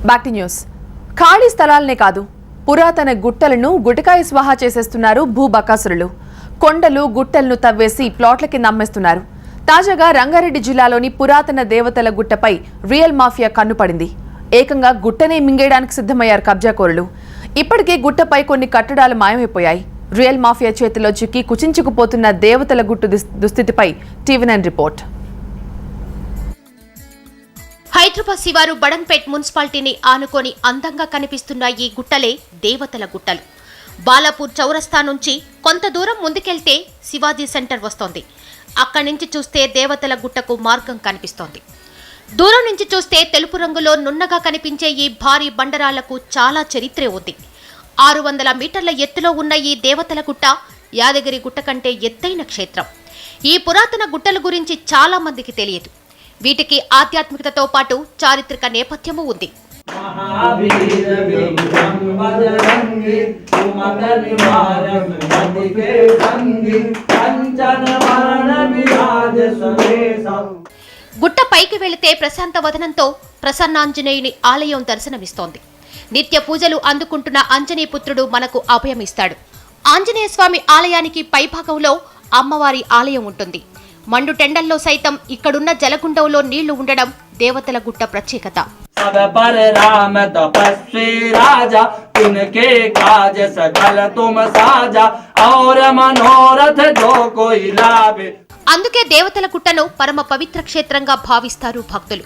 Back to news. ఖాళీ స్థలాలనే కాదు, పురాతన గుట్టలను గుటకాయ స్వాహా చేసేస్తున్నారు భూబకాసురులు. కొండలు గుట్టలను తవ్వేసి ప్లాట్ల కింద అమ్మేస్తున్నారు. తాజాగా రంగారెడ్డి జిల్లాలోని పురాతన దేవతల గుట్టపై రియల్ మాఫియా కన్నుపడింది. ఏకంగా గుట్టనే మింగేయడానికి సిద్ధమయ్యారు కబ్జాకోరులు. ఇప్పటికే గుట్టపై కొన్ని కట్టడాలు మాయమైపోయాయి. రియల్ మాఫియా చేతిలో చిక్కి కుచించుకుపోతున్న దేవతల గుట్టు దుస్థితిపై టీవీ9 రిపోర్ట్. హైదరాబాద్ శివారు బడంపేట్ మున్సిపాలిటీని ఆనుకొని అందంగా కనిపిస్తున్న ఈ గుట్టలే దేవతల గుట్టలు. బాలాపూర్ చౌరస్తా నుంచి కొంత దూరం ముందుకెళ్తే శివాజీ సెంటర్ వస్తోంది. అక్కడి నుంచి చూస్తే దేవతల గుట్టకు మార్గం కనిపిస్తోంది. దూరం నుంచి చూస్తే తెలుపు రంగులో నున్నగా కనిపించే ఈ భారీ బండరాళ్లకు చాలా చరిత్రే ఉంది. 600 మీటర్ల ఎత్తులో ఉన్న ఈ దేవతల గుట్ట యాదగిరి గుట్ట కంటే ఎత్తైన క్షేత్రం. ఈ పురాతన గుట్టల గురించి చాలా మందికి తెలియదు. వీటికి ఆధ్యాత్మికతతో పాటు చారిత్రక నేపథ్యము ఉంది. గుట్ట పైకి వెళితే ప్రశాంత వదనంతో ప్రసన్నాంజనేయుని ఆలయం దర్శనమిస్తోంది. నిత్య పూజలు అందుకుంటున్న అంజనీపుత్రుడు మనకు అభయమిస్తాడు. ఆంజనేయ స్వామి ఆలయానికి పైభాగంలో అమ్మవారి ఆలయం ఉంటుంది. మండు టెండల్లో సైతం ఇక్కడున్న జలగుండంలో నీళ్లు ఉండడం దేవతల గుట్ట ప్రత్యేకత. అందుకే దేవతల గుట్టను పరమ పవిత్ర క్షేత్రంగా భావిస్తారు భక్తులు.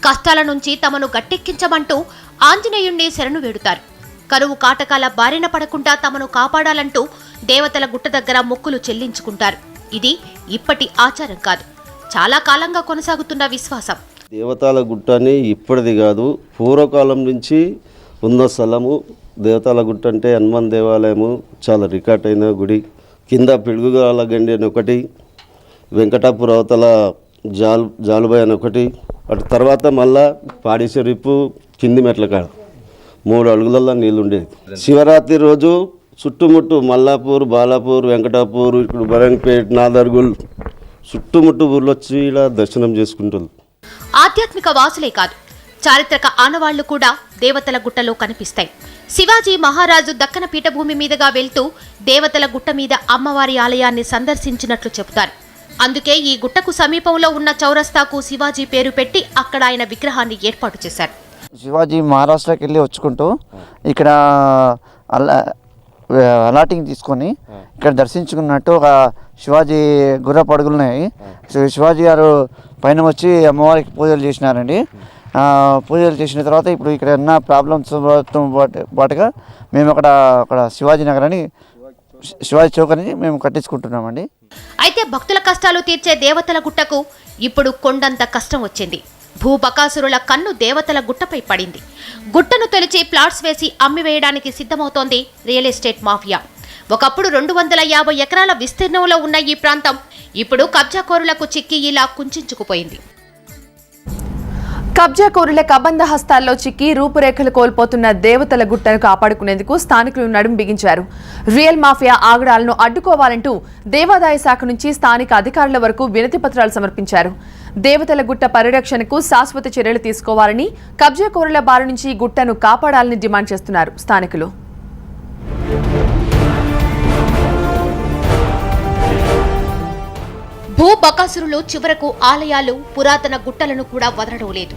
కష్టాల నుంచి తమను గట్టెక్కించమంటూ ఆంజనేయుణ్ణి శరణు వేడుతారు. కరువు కాటకాల బారిన పడకుండా తమను కాపాడాలంటూ దేవతల గుట్ట దగ్గర మొక్కులు చెల్లించుకుంటారు. ఇది ఇప్పటి ఆచారం కాదు, చాలా కాలంగా కొనసాగుతున్న విశ్వాసం. దేవతల గుట్టని ఇప్పటిది కాదు, పూర్వకాలం నుంచి ఉన్న స్థలము. దేవతల గుట్ట అంటే హనుమాన్ దేవాలయము, చాలా రికార్డ్ అయిన గుడి. కింద పిడుగుగాల గండి అని ఒకటి, వెంకటాపుర అవతల జాలుబాయ్ అని ఒకటి, అటు తర్వాత మళ్ళా పాడిశెరిపు కింది మెట్ల కాడ 3 అడుగులలో నీళ్ళు ఉండేది. శివరాత్రి రోజు చుట్టుముట్టు మల్లాపూర్, బాలాపూర్, వెంకటాపూర్, ఇప్పుడు బరంపేట్, నాదర్గుల్ చుట్టుముట్టు ఊర్లో వచ్చి ఇలా దర్శనం చేసుకుంటారు. ఆధ్యాత్మిక వాసులే కాదు, చారిత్రక ఆనవాళ్లు కూడా దేవతల గుట్టలో కనిపిస్తాయి. శివాజీ మహారాజు దక్కన పీఠభూమి మీదుగా వెళ్తూ దేవతల గుట్ట మీద అమ్మవారి ఆలయాన్ని సందర్శించినట్లు చెబుతారు. అందుకే ఈ గుట్టకు సమీపంలో ఉన్న చౌరస్తాకు శివాజీ పేరు పెట్టి అక్కడ ఆయన విగ్రహాన్ని ఏర్పాటు చేశారు. శివాజీ మహారాష్ట్రకి వెళ్ళి వచ్చుకుంటూ ఇక్కడ అలాటింగ్ తీసుకొని ఇక్కడ దర్శించుకున్నట్టు ఒక శివాజీ గుర్రపు అడుగులున్నాయి. శివాజీ గారు పైన వచ్చి అమ్మవారికి పూజలు చేసినారండి. పూజలు చేసిన తర్వాత ఇప్పుడు ఇక్కడ ఉన్న ప్రాబ్లమ్స్ పాటుగా మేము అక్కడ శివాజీ నగరాన్ని, శివాజీ చౌక్ అని మేము కట్టించుకుంటున్నామండి. అయితే భక్తుల కష్టాలు తీర్చే దేవతల గుట్టకు ఇప్పుడు కొండంత కష్టం వచ్చింది. భూబకాసురుల కన్ను దేవతల గుట్టపై పడింది. గుట్టను తొలిచి ప్లాట్స్ వేసి అమ్మివేయడానికి సిద్ధమవుతోంది రియల్ ఎస్టేట్ మాఫియా. ఒకప్పుడు 250 ఎకరాల విస్తీర్ణంలో ఉన్న ఈ ప్రాంతం ఇప్పుడు కబ్జాకోరులకు చిక్కి ఇలా కుంచుకుపోయింది. కబ్జాకోరుల కబంధ హస్తాల్లో చిక్కి రూపురేఖలు కోల్పోతున్న దేవతల గుట్టను కాపాడుకునేందుకు స్థానికులు నడుం బిగించారు. రియల్ మాఫియా ఆగడాలను అడ్డుకోవాలంటూ దేవాదాయ శాఖ నుంచి స్థానిక అధికారుల వరకు వినతి పత్రాలు సమర్పించారు. దేవతల గుట్ట పరిరక్షణకు శాశ్వత చర్యలు తీసుకోవాలని, కబ్జాకోరుల బారి నుంచి గుట్టను కాపాడాలని డిమాండ్ చేస్తున్నారు స్థానికులు. భూబకాసురులు చివరకు ఆలయాలు, పురాతన గుట్టలను కూడా వదలడం లేదు.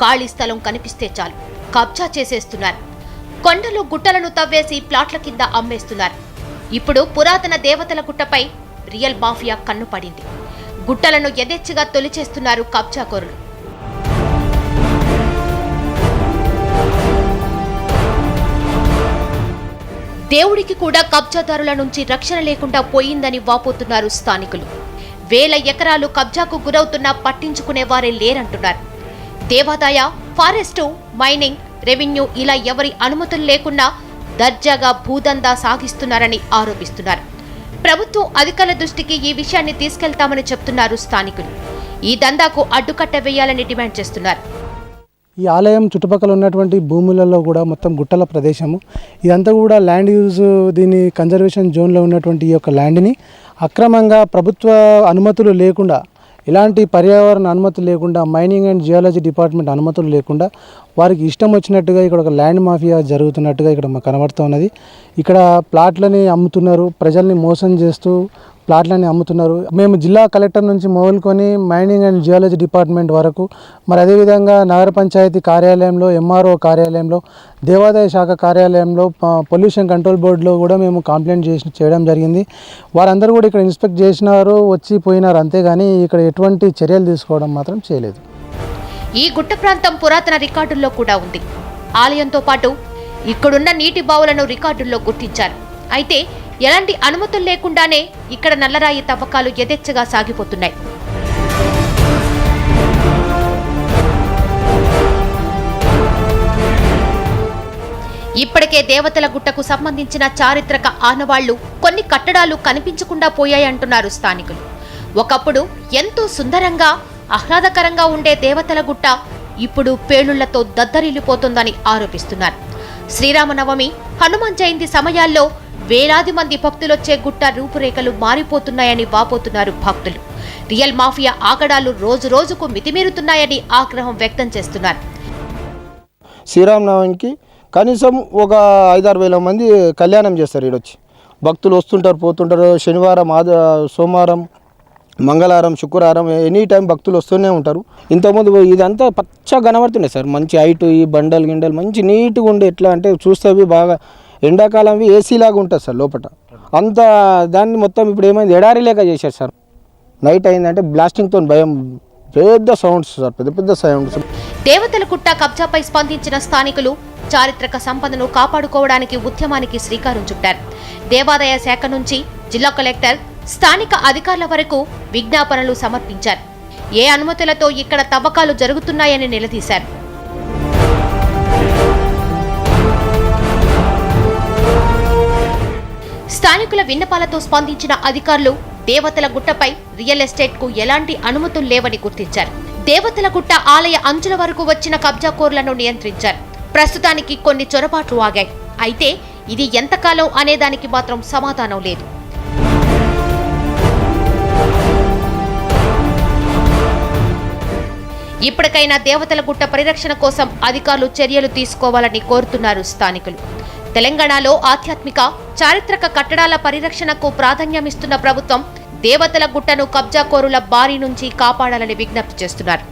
ఖాళీ స్థలం కనిపిస్తే చాలు కబ్జా చేసేస్తున్నారు. కొండలు గుట్టలను తవ్వేసి ప్లాట్ల కింద అమ్మేస్తున్నారు. ఇప్పుడు పురాతన దేవతల గుట్టపై రియల్ మాఫియా కన్ను పడింది. గుట్టలను యథేచ్ఛగా తొలిచేస్తున్నారు కబ్జాకోరులు. దేవుడికి కూడా కబ్జాదారుల నుంచి రక్షణ లేకుండా పోయిందని వాపోతున్నారు స్థానికులు. వేల ఎకరాలు కబ్జాకు గురవుతున్నా పట్టించుకునే వారే లేరంటున్నారు. దేవాదాయ, ఫారెస్టు, మైనింగ్, రెవెన్యూ ఇలా ఎవరి అనుమతులు లేకుండా దర్జాగా భూదందా సాగిస్తున్నారని ఆరోపిస్తున్నారు. ప్రభుత్వం అధికారుల దృష్టికి ఈ విషయాన్ని తీసుకెళ్తామని చెప్తున్నారు స్థానికులు. ఈ దందాకు అడ్డుకట్ట వేయాలని డిమాండ్ చేస్తున్నారు. ఈ ఆలయం చుట్టుపక్కల ఉన్నటువంటి భూములలో కూడా మొత్తం గుట్టల ప్రదేశము. ఇదంతా కూడా ల్యాండ్ యూజ్, దీని కన్జర్వేషన్ జోన్లో ఉన్నటువంటి ఈ యొక్క ల్యాండ్ని అక్రమంగా ప్రభుత్వ అనుమతులు లేకుండా, ఎలాంటి పర్యావరణ అనుమతులు లేకుండా, మైనింగ్ అండ్ జియాలజీ డిపార్ట్మెంట్ అనుమతులు లేకుండా వారికి ఇష్టం వచ్చినట్టుగా ఇక్కడ ఒక ల్యాండ్ మాఫియా జరుగుతున్నట్టుగా ఇక్కడ మాకు కనబడుతూ ఉన్నది. ఇక్కడ ప్లాట్లని అమ్ముతున్నారు, ప్రజల్ని మోసం చేస్తూ ప్లాట్లని అమ్ముతున్నారు. మేము జిల్లా కలెక్టర్ నుంచి మొదలుకొని మైనింగ్ అండ్ జియాలజీ డిపార్ట్మెంట్ వరకు, మరి అదేవిధంగా నగర పంచాయతీ కార్యాలయంలో, ఎంఆర్ఓ కార్యాలయంలో, దేవాదాయ శాఖ కార్యాలయంలో, పొల్యూషన్ కంట్రోల్ బోర్డులో కూడా మేము కంప్లైంట్ చేయడం జరిగింది. వారందరూ కూడా ఇక్కడ ఇన్స్పెక్ట్ చేసినారు, వచ్చి పోయినారు, అంతేగాని ఇక్కడ ఎటువంటి చర్యలు తీసుకోవడం మాత్రం చేయలేదు. ఈ గుట్ట ప్రాంతం పురాతన రికార్డుల్లో కూడా ఉంది. ఆలయంతో పాటు ఇక్కడున్న నీటి బావులను రికార్డుల్లో గుర్తించారు. అయితే ఎలాంటి అనుమతులు లేకుండానే ఇక్కడ నల్లరాయి తవ్వకాలు యథేచ్ఛగా సాగిపోతున్నాయి. ఇప్పటికే దేవతల గుట్టకు సంబంధించిన చారిత్రక ఆనవాళ్లు, కొన్ని కట్టడాలు కనిపించకుండా పోయాయంటున్నారు స్థానికులు. ఒకప్పుడు ఎంతో సుందరంగా ఆహ్లాదకరంగా ఉండే దేవతల గుట్ట ఇప్పుడు పేలుళ్లతో దద్దరిల్లిపోతుందని ఆరోపిస్తున్నారు. శ్రీరామనవమి, హనుమాన్ జయంతి సమయాల్లో వేలాది మంది భక్తులొచ్చే గుట్ట రూపురేఖలు మారిపోతున్నాయని వాపోతున్నారు భక్తులు. రియల్ మాఫియా ఆగడాలు రోజు రోజుకు మితిమీరుతున్నాయని ఆగ్రహం వ్యక్తం చేస్తున్నారు. శ్రీరామనవమికి కనీసం ఒక 5-6 వేల మంది కళ్యాణం చేస్తారు. ఈడొచ్చి భక్తులు వస్తుంటారు, పోతుంటారు. శనివారం, సోమవారం, మంగళవారం, శుక్రవారం ఎనీ టైం భక్తులు వస్తూనే ఉంటారు. ఇంతకుముందు ఇదంతా పచ్చగా కనబడుతున్నాయి సార్. మంచి హైట్, ఈ బండలు గిండలు మంచి నీట్గా ఉండే. ఎట్లా అంటే చూస్తేవి బాగా ఎండాకాలంవి ఏసీలాగా ఉంటుంది సార్ లోపల. అంత దాన్ని మొత్తం ఇప్పుడు ఏమైంది, ఎడారి లేక చేశారు సార్. నైట్ అయిందంటే బ్లాస్టింగ్తో భయం, పెద్ద సౌండ్స్ సార్, పెద్ద పెద్ద సౌండ్స్. దేవతల గుట్ట కబ్జాపై స్పందించిన స్థానికులు చారిత్రక సంపదను కాపాడుకోవడానికి ఉద్యమానికి శ్రీకారం చుట్టారు. దేవాదాయ శాఖ నుంచి జిల్లా కలెక్టర్, స్థానిక అధికారుల వరకు విజ్ఞాపనలు సమర్పించారు. ఏ అనుమతులతో ఇక్కడ తవ్వకాలు జరుగుతున్నాయని నిలదీశారు. స్థానికుల విన్నపాలతో స్పందించిన అధికారులు దేవతల గుట్టపై రియల్ ఎస్టేట్ కు ఎలాంటి అనుమతులు లేవని గుర్తించారు. దేవతల గుట్ట ఆలయ అంచుల వరకు వచ్చిన కబ్జాకోర్లను నియంత్రించారు. ప్రస్తుతానికి కొన్ని చొరబాట్లు ఆగాయి. అయితే ఇది ఎంతకాలం అనేదానికి మాత్రం సమాధానం లేదు. ఇప్పటికైనా దేవతల గుట్ట పరిరక్షణ కోసం అధికారులు చర్యలు తీసుకోవాలని కోరుతున్నారు స్థానికులు. తెలంగాణలో ఆధ్యాత్మిక, చారిత్రక కట్టడాల పరిరక్షణకు ప్రాధాన్యమిస్తున్న ప్రభుత్వం దేవతల గుట్టను కబ్జాకోరుల బారి నుంచి కాపాడాలని విజ్ఞప్తి చేస్తున్నారు.